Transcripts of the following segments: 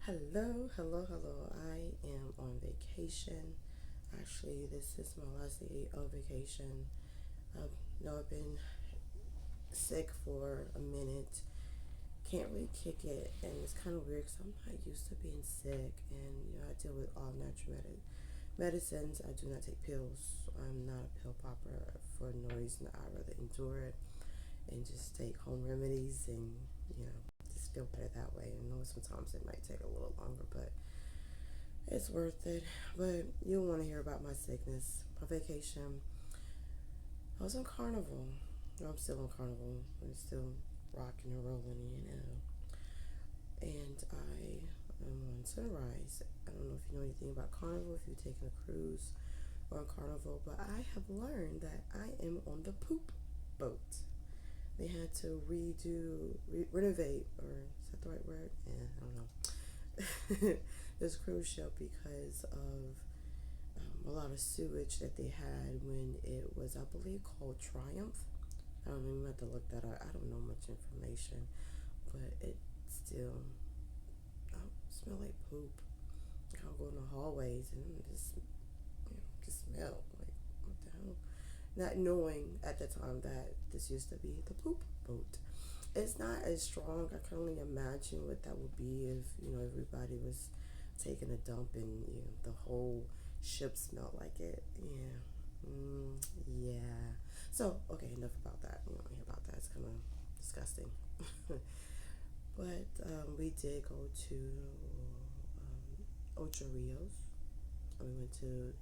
Hello, hello, hello. I am on vacation. Actually, this is my last day of vacation. I know I've been sick for a minute. Can't really kick it, and it's kind of weird because I'm not used to being sick. And I deal with all natural medicines. I do not take pills. I'm not a pill popper for no reason. I'd rather endure it and just take home remedies and you know just feel better that way. I know sometimes it might take a little longer, but it's worth it. But you don't want to hear about my sickness. My vacation. I was on Carnival. I'm still on Carnival. I'm still rocking and rolling. And I am on Sunrise. I don't know if you know anything about Carnival, if you've taken a cruise on Carnival, but I have learned that I am on the poop boat. They had to renovate, or is that the right word? Yeah, I don't know. This cruise ship because of a lot of sewage that they had when it was, I believe, called Triumph. I don't even have to look that up. I don't know much information, but it still, I smell like poop. I'll go in the hallways and just smell like what the hell. Not knowing at the time that this used to be the poop boat. It's not as strong. I can only imagine what that would be if everybody was taking a dump and the whole ship smelled like it. Yeah, yeah. So okay, enough about that. We don't hear about that. It's kind of disgusting. But we did go to Ocho Rios. We went to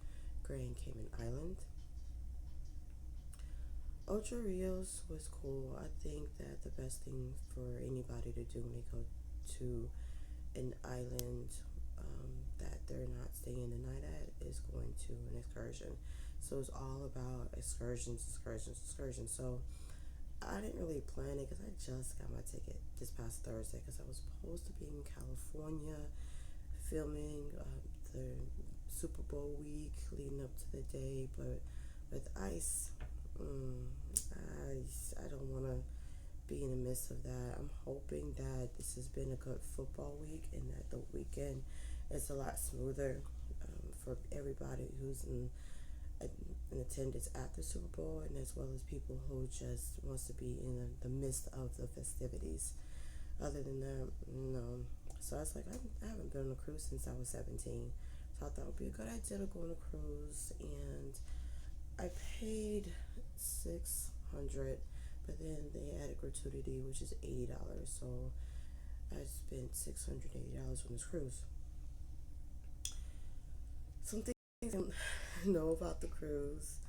Grand Cayman Island. Ocho Rios was cool. I think that the best thing for anybody to do when they go to an island that they're not staying the night at is going to an excursion. So it's all about excursions, excursions, excursions. So I didn't really plan it because I just got my ticket this past Thursday because I was supposed to be in California filming the Super Bowl week leading up to the day, but with ice, I don't want to be in the midst of that. I'm hoping that this has been a good football week and that the weekend is a lot smoother for everybody who's in attendance at the Super Bowl and as well as people who just wants to be in the midst of the festivities. Other than that, no. So I was like, I haven't been on a cruise since I was 17. So I thought it would be a good idea to go on a cruise. And I paid 600, but then they added gratuity, which is $80. So I spent $680 on this cruise. Something I don't know about the cruise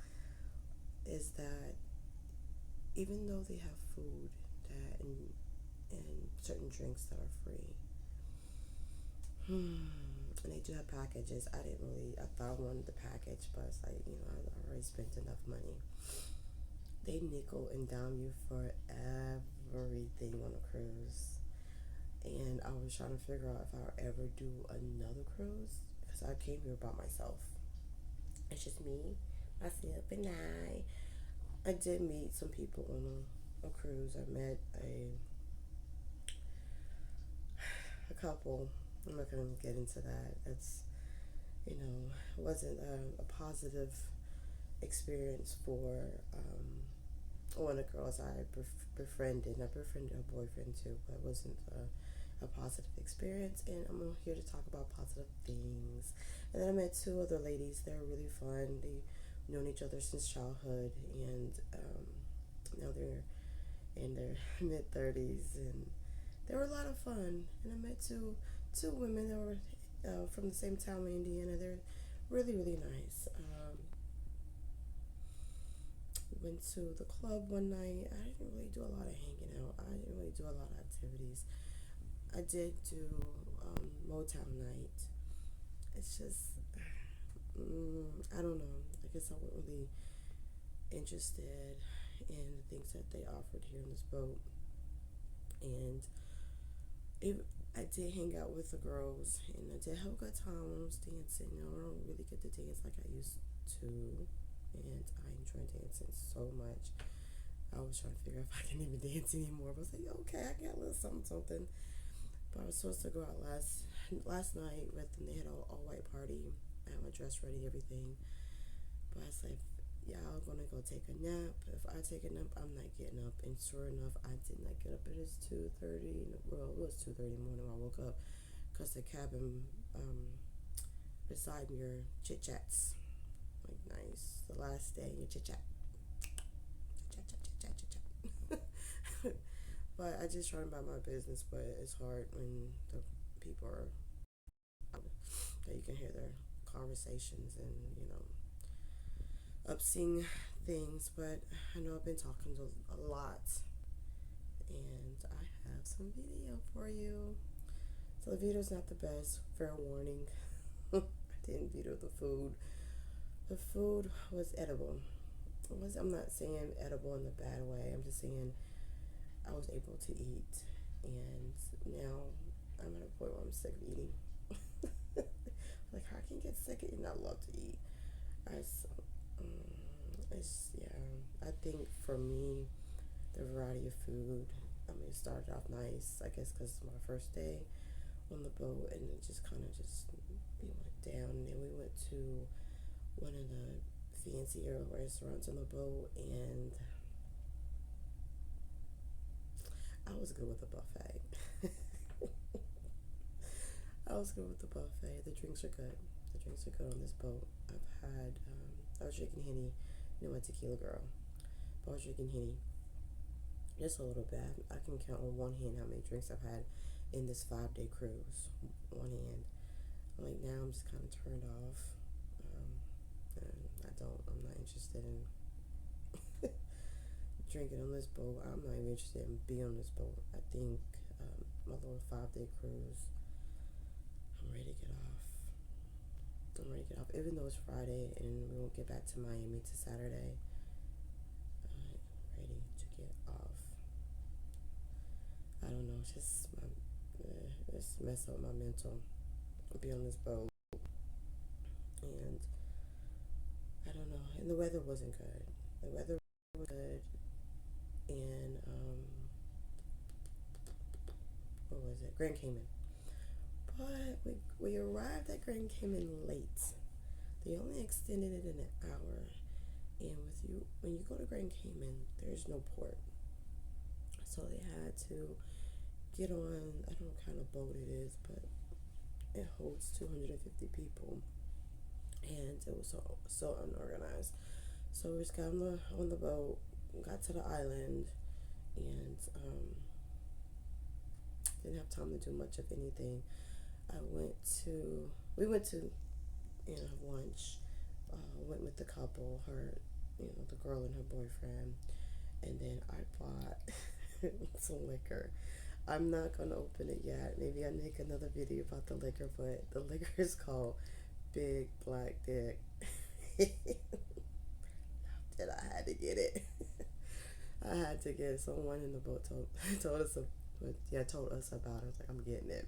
is that even though they have food and certain drinks that are free, and they do have packages. I thought I wanted the package, but it's like, I already spent enough money. They nickel and dime you for everything on a cruise. And I was trying to figure out if I'll ever do another cruise because I came here by myself. It's just me, myself, and I did meet some people on a cruise. I met a couple. I'm not gonna get into that. It wasn't a positive experience for one of the girls I befriended. I befriended her boyfriend too, but it wasn't a positive experience. And I'm here to talk about positive things. And then I met two other ladies. They were really fun. They known each other since childhood, and now they're in their mid 30s, and they were a lot of fun. And I met two women that were from the same town in Indiana. They're really really nice. Went to the club one night. I didn't really do a lot of hanging out. I didn't really do a lot of activities. I did do Motown night. It's just, I don't know. I guess I wasn't really interested in the things that they offered here in this boat. And I did hang out with the girls and I did have a good time when I was dancing. I don't really get to dance like I used to. And I enjoy dancing so much. I was trying to figure out if I can even dance anymore. But I was like, okay, I got a little something, something. But I was supposed to go out last night with them, they had an all white party. I had my dress ready, everything. But I said, y'all gonna go take a nap. If I take a nap, I'm not getting up. And sure enough, I did not get up. It is 2:30. Well, it was 2:30 in the morning when I woke up because the cabin beside me are chit chats. Like, nice. The last day, you chit chat. Chit chat, chit chat, chit chat, chit chat. But I just try to mind my business, but it's hard when the people are that you can hear their conversations and, upseeing things. But I know I've been talking a lot, and I have some video for you. So the video's not the best, fair warning. I didn't video the food. The food was edible. I'm not saying edible in the bad way. I'm just saying I was able to eat, and now I'm at a point where I'm sick of eating. Like, how can you get sick and not love to eat? I think for me, the variety of food. I mean, it started off nice, I guess, because it's my first day on the boat, and it just kind of we went down, and then we went to one of the fancier restaurants on the boat, and I was good with the buffet. I was good with the buffet. The drinks are good. The drinks are good on this boat. I was drinking Henny, a tequila girl. But I was drinking Henny just a little bit. I can count on one hand how many drinks I've had in this 5-day cruise. One hand. Like, now I'm just kind of turned off. And I'm not interested in drinking on this boat. I'm not even interested in being on this boat. I think my little 5-day cruise, I'm ready to get off. Even though it's Friday and we won't get back to Miami to Saturday. I'm ready to get off. I don't know, it's just mess up my mental. Be on this boat, and I don't know. And the weather wasn't good. The weather was good, and what was it? Grand Cayman. But we arrived at Grand Cayman late. They only extended it an hour. And when you go to Grand Cayman, there's no port. So they had to get on, I don't know what kind of boat it is, but it holds 250 people. And it was so unorganized. So we just got on the boat, got to the island, and didn't have time to do much of anything. We went to lunch. Went with the couple, the girl and her boyfriend, and then I bought some liquor. I'm not gonna open it yet. Maybe I'll make another video about the liquor, but the liquor is called Big Black Dick. That I had to get it. I had to get it. Someone in the boat told us about it. I was like, I'm getting it.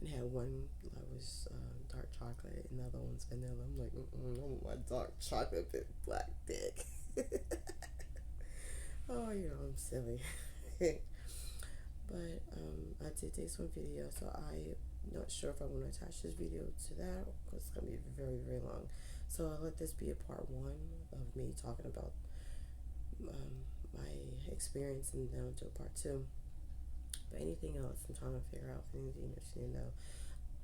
And had one that was dark chocolate, and the other one's vanilla. I'm like, I want my dark chocolate Big Black Dick. Oh, I'm silly. But I did take some video, so I'm not sure if I'm going to attach this video to that, because it's going to be very, very long. So I'll let this be a part 1 of me talking about my experience, and then I'll do a part 2. But anything else, I'm trying to figure out anything that you know.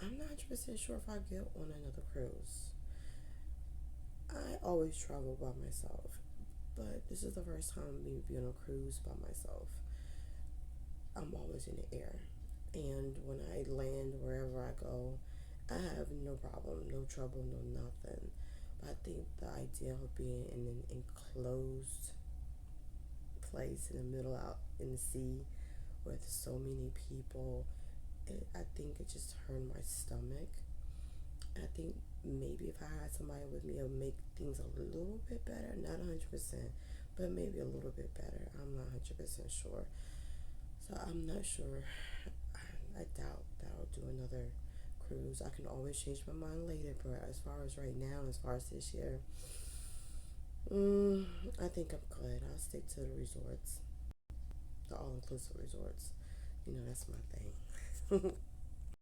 I'm not 100% sure if I'll get on another cruise. I always travel by myself, but this is the first time me being on a cruise by myself. I'm always in the air, and when I land wherever I go, I have no problem, no trouble, no nothing. But I think the idea of being in an enclosed place in the middle out in the sea with so many people, I think it just turned my stomach. I think maybe if I had somebody with me, it would make things a little bit better. Not 100%, but maybe a little bit better. I'm not 100% sure. So I'm not sure. I doubt that I'll do another cruise. I can always change my mind later, but as far as right now, as far as this year, I think I'm good. I'll stick to the resorts, the all-inclusive resorts. That's my thing.